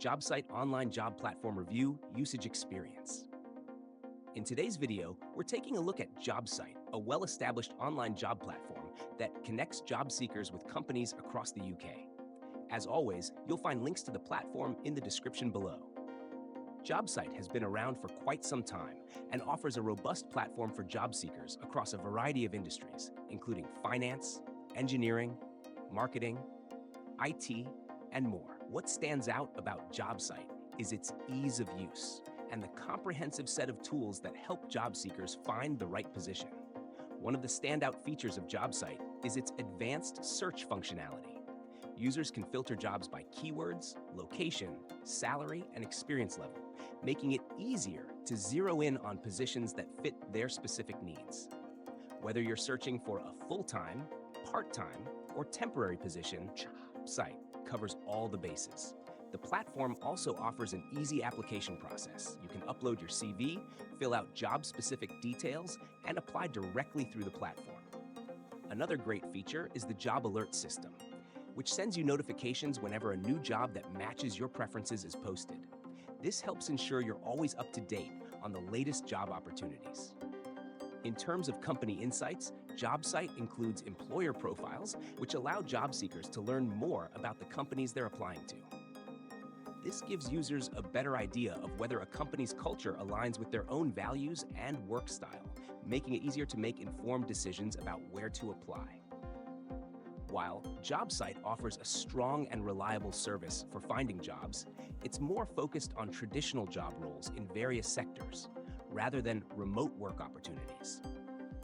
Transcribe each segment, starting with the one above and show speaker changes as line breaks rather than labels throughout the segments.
Jobsite Online Job Platform Review Usage Experience. In today's video, we're taking a look at Jobsite, a well-established online job platform that connects job seekers with companies across the UK. As always, you'll find links to the platform in the description below. Jobsite has been around for quite some time and offers a robust platform for job seekers across a variety of industries, including finance, engineering, marketing, IT, and more. What stands out about Jobsite is its ease of use and the comprehensive set of tools that help job seekers find the right position. One of the standout features of Jobsite is its advanced search functionality. Users can filter jobs by keywords, location, salary, and experience level, making it easier to zero in on positions that fit their specific needs. Whether you're searching for a full-time, part-time, or temporary position, Jobsite covers all the bases. The platform also offers an easy application process. You can upload your CV, fill out job-specific details, and apply directly through the platform. Another great feature is the job alert system, which sends you notifications whenever a new job that matches your preferences is posted. This helps ensure you're always up to date on the latest job opportunities. In terms of company insights, Jobsite includes employer profiles, which allow job seekers to learn more about the companies they're applying to. This gives users a better idea of whether a company's culture aligns with their own values and work style, making it easier to make informed decisions about where to apply. While Jobsite offers a strong and reliable service for finding jobs, it's more focused on traditional job roles in various sectors, rather than remote work opportunities.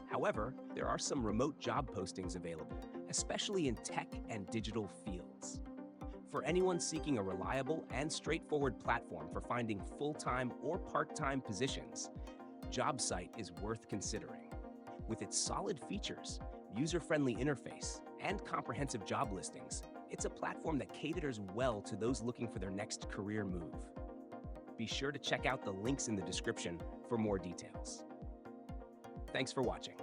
However, there are some remote job postings available, especially in tech and digital fields. For anyone seeking a reliable and straightforward platform for finding full-time or part-time positions, Jobsite is worth considering. With its solid features, user-friendly interface, and comprehensive job listings, it's a platform that caters well to those looking for their next career move. Be sure to check out the links in the description for more details. Thanks for watching.